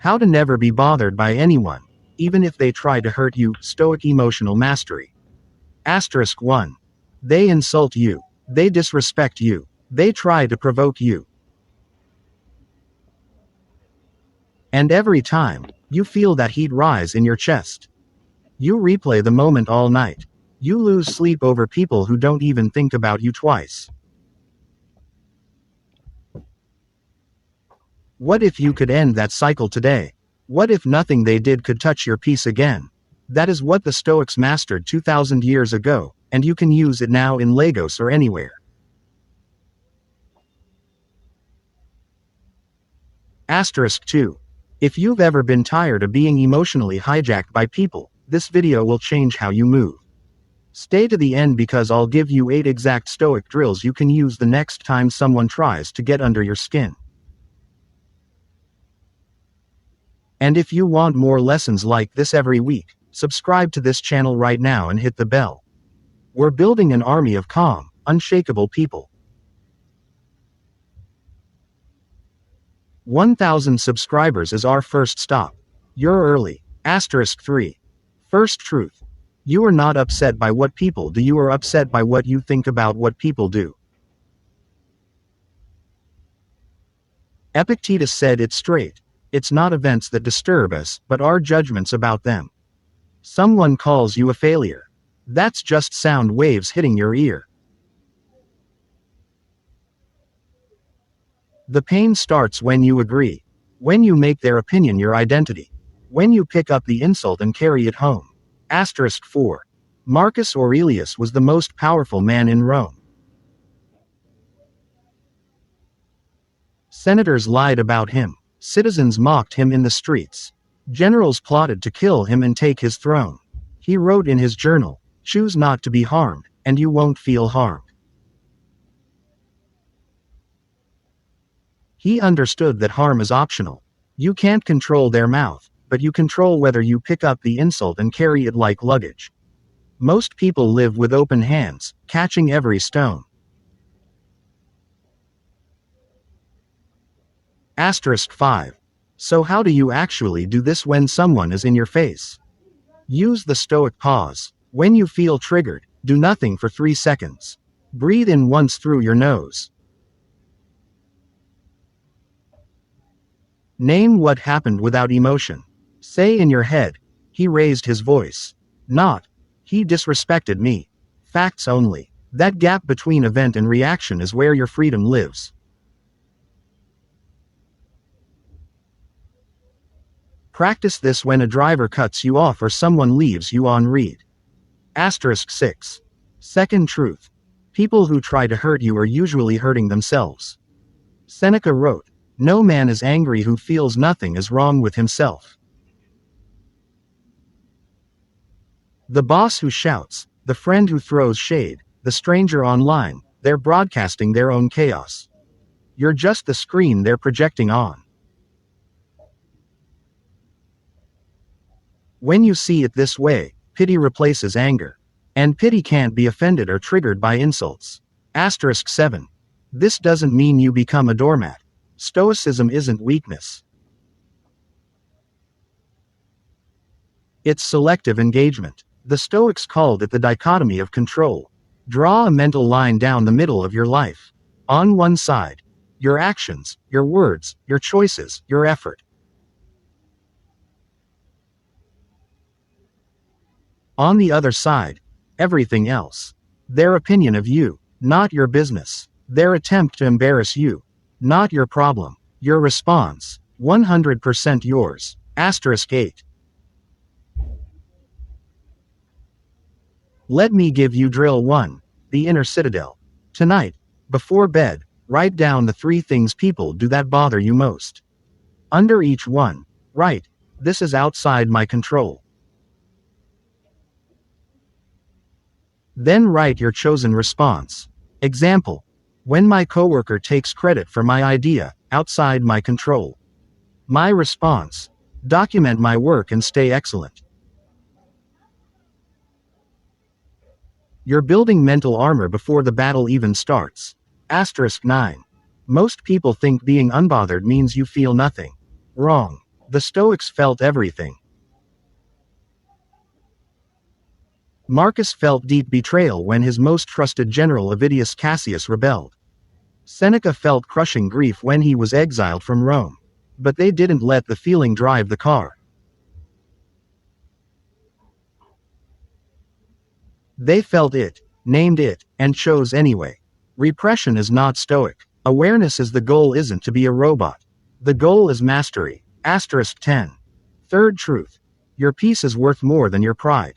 How to never be bothered by anyone, even if they try to hurt you. Stoic emotional mastery. Asterisk 1. They insult you. They disrespect you. They try to provoke you. And every time, you feel that heat rise in your chest. You replay the moment all night. You lose sleep over people who don't even think about you twice. What if you could end that cycle today? What if nothing they did could touch your peace again? That is what the Stoics mastered 2,000 years ago, and you can use it now in Lagos or anywhere. Asterisk 2. If you've ever been tired of being emotionally hijacked by people, this video will change how you move. Stay to the end because I'll give you 8 exact Stoic drills you can use the next time someone tries to get under your skin. And if you want more lessons like this every week, subscribe to this channel right now and hit the bell. We're building an army of calm, unshakable people. 1,000 subscribers is our first stop. You're early. Asterisk 3. First truth. You are not upset by what people do, you are upset by what you think about what people do. Epictetus said it straight. It's not events that disturb us, but our judgments about them. Someone calls you a failure. That's just sound waves hitting your ear. The pain starts when you agree. When you make their opinion your identity. When you pick up the insult and carry it home. Asterisk 4. Marcus Aurelius was the most powerful man in Rome. Senators lied about him. Citizens mocked him in the streets. Generals plotted to kill him and take his throne. He wrote in his journal, "Choose not to be harmed, and you won't feel harmed." He understood that harm is optional. You can't control their mouth, but you control whether you pick up the insult and carry it like luggage. Most people live with open hands, catching every stone. Asterisk 5. So how do you actually do this when someone is in your face? Use the Stoic pause. When you feel triggered, do nothing for 3 seconds. Breathe in once through your nose. Name what happened without emotion. Say in your head, "He raised his voice." Not, "He disrespected me." Facts only. That gap between event and reaction is where your freedom lives. Practice this when a driver cuts you off or someone leaves you on read. Asterisk 6. Second truth. People who try to hurt you are usually hurting themselves. Seneca wrote, "No man is angry who feels nothing is wrong with himself." The boss who shouts, the friend who throws shade, the stranger online, they're broadcasting their own chaos. You're just the screen they're projecting on. When you see it this way, pity replaces anger. And pity can't be offended or triggered by insults. Asterisk 7. This doesn't mean you become a doormat. Stoicism isn't weakness. It's selective engagement. The Stoics called it the dichotomy of control. Draw a mental line down the middle of your life. On one side, your actions, your words, your choices, your effort. On the other side, everything else. Their opinion of you, not your business. Their attempt to embarrass you, not your problem. Your response, 100% yours. Asterisk 8. Let me give you drill 1, the inner citadel. Tonight, before bed, write down the 3 things people do that bother you most. Under each one, write, "This is outside my control." Then write your chosen response. Example, when my coworker takes credit for my idea, outside my control. My response, document my work and stay excellent. You're building mental armor before the battle even starts. Asterisk 9. Most people think being unbothered means you feel nothing. Wrong. The Stoics felt everything. Marcus felt deep betrayal when his most trusted general Avidius Cassius rebelled. Seneca felt crushing grief when he was exiled from Rome. But they didn't let the feeling drive the car. They felt it, named it, and chose anyway. Repression is not Stoic. Awareness is the goal isn't to be a robot. The goal is mastery. Asterisk 10. Third truth. Your peace is worth more than your pride.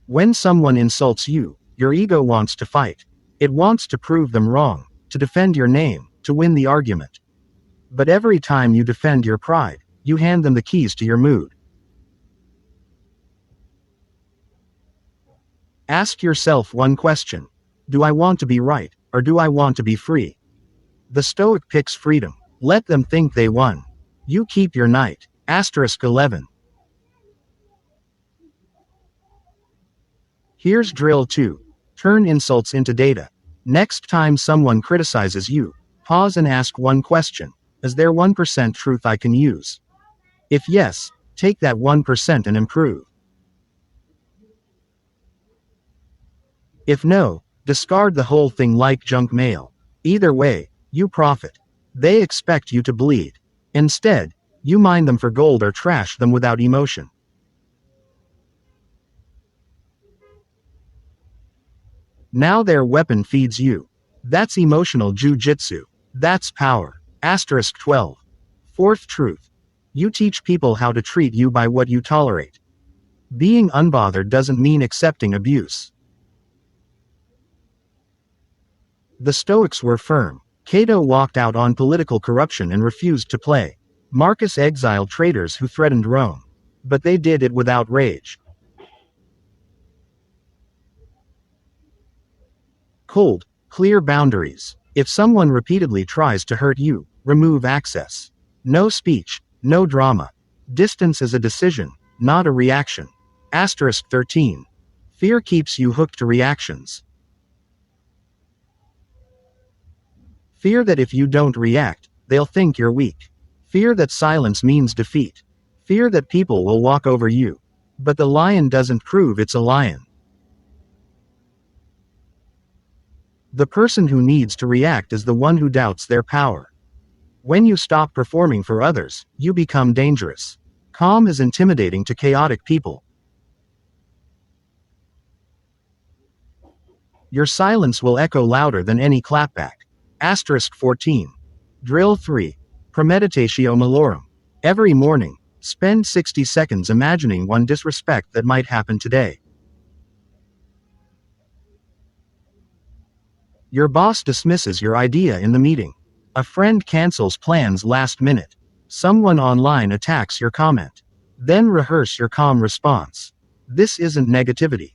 When someone insults you, your ego wants to fight. It wants to prove them wrong, to defend your name, to win the argument. But every time you defend your pride, you hand them the keys to your mood. Ask yourself one question. Do I want to be right, or do I want to be free? The Stoic picks freedom. Let them think they won. You keep your night. Asterisk 11. Here's drill 2. Turn insults into data. Next time someone criticizes you, pause and ask one question. Is there 1% truth I can use? If yes, take that 1% and improve. If no, discard the whole thing like junk mail. Either way, you profit. They expect you to bleed. Instead, you mine them for gold or trash them without emotion. Now their weapon feeds you. That's emotional jujitsu. That's power. Asterisk 12. Fourth truth. You teach people how to treat you by what you tolerate. Being unbothered doesn't mean accepting abuse. The Stoics were firm. Cato walked out on political corruption and refused to play. Marcus exiled traitors who threatened Rome. But they did it without rage. Cold, clear boundaries. If someone repeatedly tries to hurt you, remove access. No speech, no drama. Distance is a decision, not a reaction. Asterisk 13. Fear keeps you hooked to reactions. Fear that if you don't react, they'll think you're weak. Fear that silence means defeat. Fear that people will walk over you. But the lion doesn't prove it's a lion. The person who needs to react is the one who doubts their power. When you stop performing for others, you become dangerous. Calm is intimidating to chaotic people. Your silence will echo louder than any clapback. Asterisk 14. Drill 3. Premeditatio malorum. Every morning, spend 60 seconds imagining one disrespect that might happen today. Your boss dismisses your idea in the meeting. A friend cancels plans last minute. Someone online attacks your comment. Then rehearse your calm response. This isn't negativity.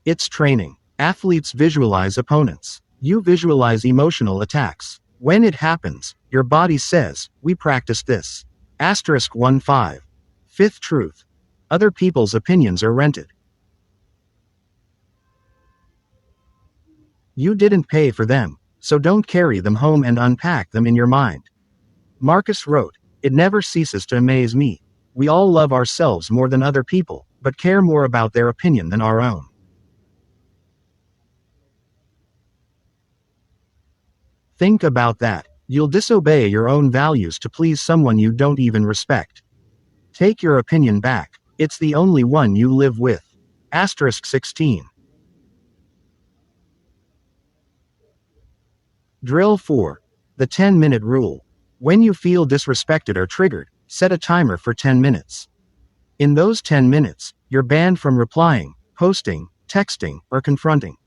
It's training. Athletes visualize opponents. You visualize emotional attacks. When it happens, your body says, "We practiced this." Asterisk 15. Fifth truth. Other people's opinions are rented. You didn't pay for them, so don't carry them home and unpack them in your mind. Marcus wrote, "It never ceases to amaze me. We all love ourselves more than other people, but care more about their opinion than our own." Think about that. You'll disobey your own values to please someone you don't even respect. Take your opinion back. It's the only one you live with. Asterisk 16. Drill 4. The 10-minute rule. When you feel disrespected or triggered, set a timer for 10 minutes. In those 10 minutes, you're banned from replying, posting, texting, or confronting.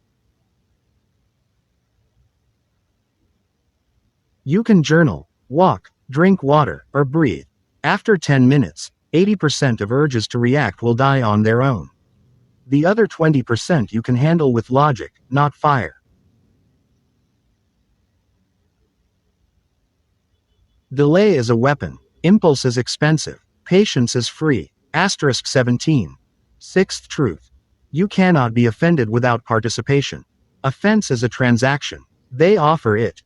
You can journal, walk, drink water, or breathe. After 10 minutes, 80% of urges to react will die on their own. The other 20% you can handle with logic, not fire. Delay is a weapon. Impulse is expensive. Patience is free. Asterisk 17. Sixth truth. You cannot be offended without participation. Offense is a transaction. They offer it.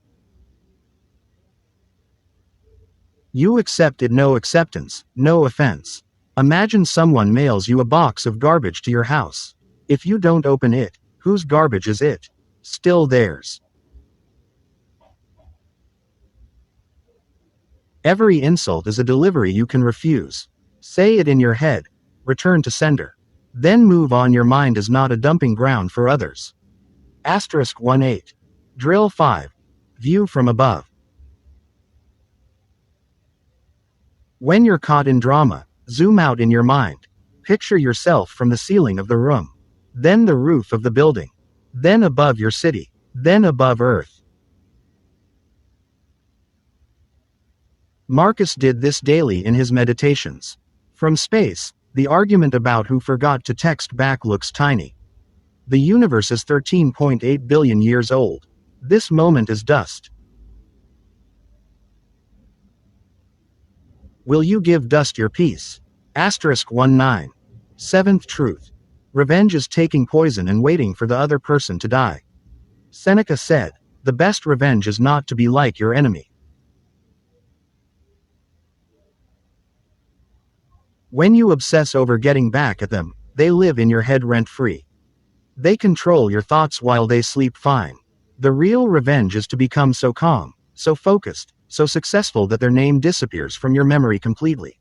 You accept it. No acceptance, no offense. Imagine someone mails you a box of garbage to your house. If you don't open it, whose garbage is it? Still theirs. Every insult is a delivery you can refuse. Say it in your head. Return to sender. Then move on. Your mind is not a dumping ground for others. Asterisk 18. Drill 5. View from above. When you're caught in drama, zoom out in your mind. Picture yourself from the ceiling of the room. Then the roof of the building. Then above your city. Then above Earth. Marcus did this daily in his meditations. From space, the argument about who forgot to text back looks tiny. The universe is 13.8 billion years old. This moment is dust. Will you give dust your peace? Asterisk 19. Seventh truth. Revenge is taking poison and waiting for the other person to die. Seneca said, the best revenge is not to be like your enemy. When you obsess over getting back at them, they live in your head rent-free. They control your thoughts while they sleep fine. The real revenge is to become so calm, so focused, so successful that their name disappears from your memory completely.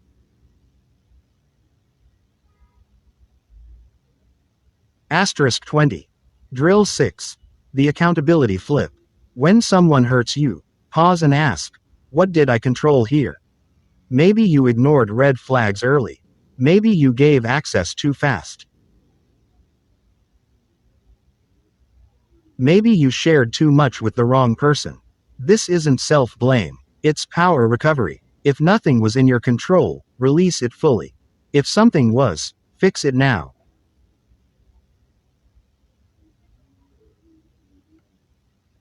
Asterisk 20. Drill 6. The accountability flip. When someone hurts you, pause and ask, what did I control here? Maybe you ignored red flags early. Maybe you gave access too fast. Maybe you shared too much with the wrong person. This isn't self-blame. It's power recovery. If nothing was in your control, release it fully. If something was, fix it now.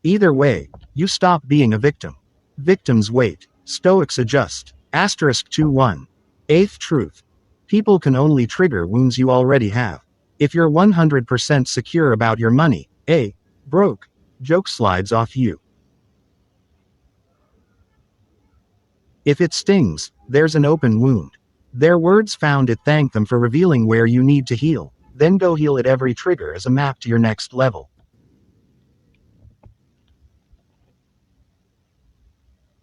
Either way, you stop being a victim. Victims wait. Stoics adjust. Asterisk 21. Eighth truth. People can only trigger wounds you already have. If you're 100% secure about your money, a broke joke slides off you. If it stings, there's an open wound. Their words found it. Thank them for revealing where you need to heal. Then go heal it. Every trigger is a map to your next level.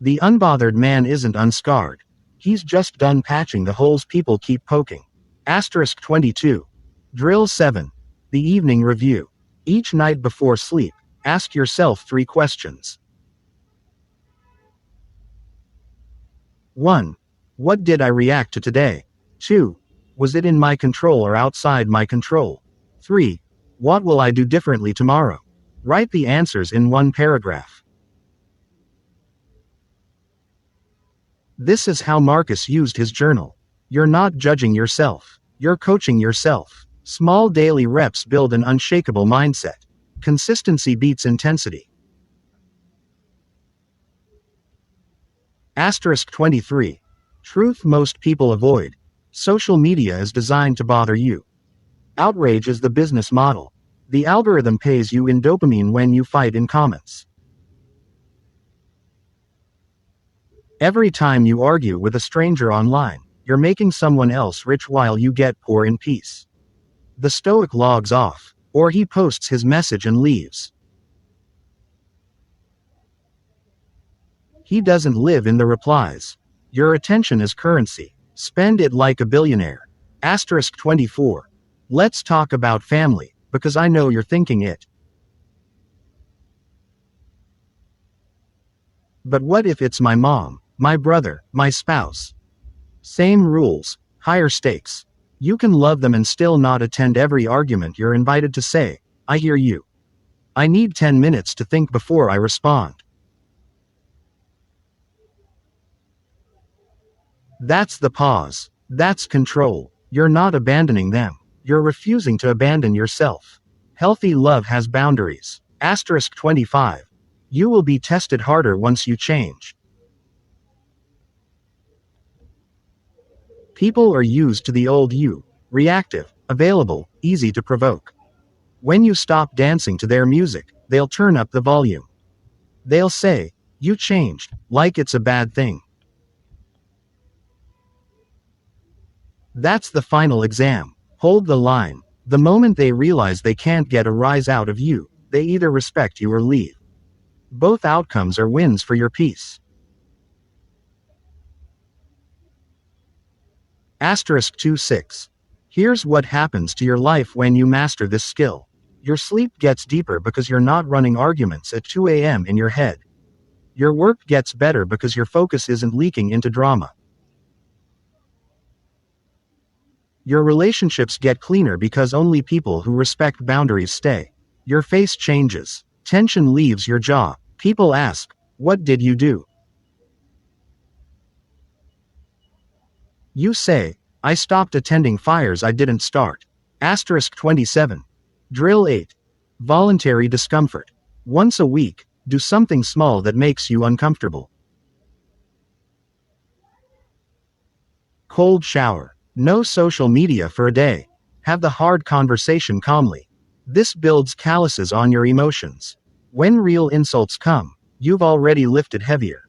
The unbothered man isn't unscarred. He's just done patching the holes people keep poking. Asterisk 22. Drill 7. The evening review. Each night before sleep, ask yourself 3 questions. 1. What did I react to today? 2. Was it in my control or outside my control? 3. What will I do differently tomorrow? Write the answers in 1 paragraph. This is how Marcus used his journal. You're not judging yourself. You're coaching yourself. Small daily reps build an unshakable mindset. Consistency beats intensity. Asterisk 23. Truth most people avoid. Social media is designed to bother you. Outrage is the business model. The algorithm pays you in dopamine when you fight in comments. Every time you argue with a stranger online, you're making someone else rich while you get poor in peace. The Stoic logs off, or he posts his message and leaves. He doesn't live in the replies. Your attention is currency. Spend it like a billionaire. Asterisk 24. Let's talk about family, because I know you're thinking it. But what if it's my mom, my brother, my spouse? Same rules, higher stakes. You can love them and still not attend every argument you're invited to. Say, I hear you. I need 10 minutes to think before I respond. That's the pause. That's control. You're not abandoning them. You're refusing to abandon yourself. Healthy love has boundaries. Asterisk 25. You will be tested harder once you change. People are used to the old you. Reactive, available, easy to provoke. When you stop dancing to their music, they'll turn up the volume. They'll say, "You changed," like it's a bad thing. That's the final exam. Hold the line. The moment they realize they can't get a rise out of you, they either respect you or leave. Both outcomes are wins for your peace. Asterisk 26. Here's what happens to your life when you master this skill. Your sleep gets deeper because you're not running arguments at 2 a.m. in your head. Your work gets better because your focus isn't leaking into drama. Your relationships get cleaner because only people who respect boundaries stay. Your face changes. Tension leaves your jaw. People ask, "What did you do?" You say, "I stopped attending fires I didn't start." Asterisk 27. Drill 8. Voluntary discomfort. Once a week, do something small that makes you uncomfortable. Cold shower. No social media for a day. Have the hard conversation calmly. This builds calluses on your emotions. When real insults come, you've already lifted heavier.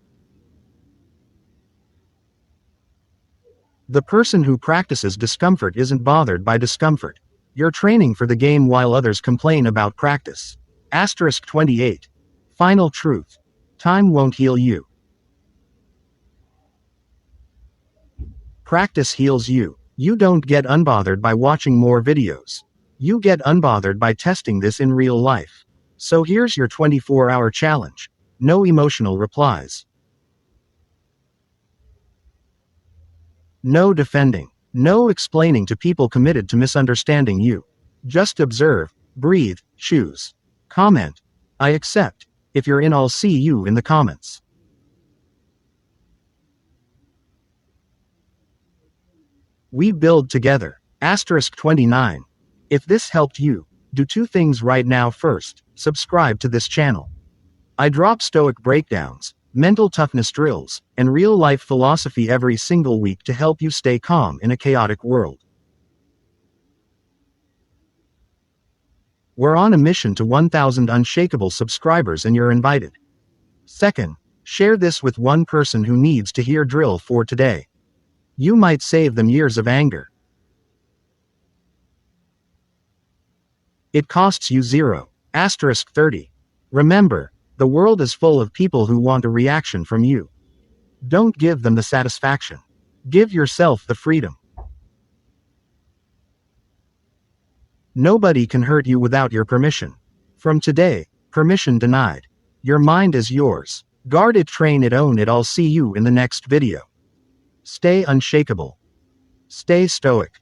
The person who practices discomfort isn't bothered by discomfort. You're training for the game while others complain about practice. Asterisk 28. Final truth. Time won't heal you. Practice heals you. You don't get unbothered by watching more videos. You get unbothered by testing this in real life. So here's your 24-hour challenge. No emotional replies. No defending. No explaining to people committed to misunderstanding you. Just observe, breathe, choose. Comment. "I accept." If you're in, I'll see you in the comments. We build together. Asterisk 29. If this helped you, do two things right now. First, subscribe to this channel. I drop Stoic breakdowns, mental toughness drills, and real-life philosophy every single week to help you stay calm in a chaotic world. We're on a mission to 1,000 unshakable subscribers and you're invited. Second, share this with one person who needs to hear drill 4 today. You might save them years of anger. It costs you 0. Asterisk 30. Remember, the world is full of people who want a reaction from you. Don't give them the satisfaction. Give yourself the freedom. Nobody can hurt you without your permission. From today, permission denied. Your mind is yours. Guard it, train it, own it. I'll see you in the next video. Stay unshakable. Stay stoic.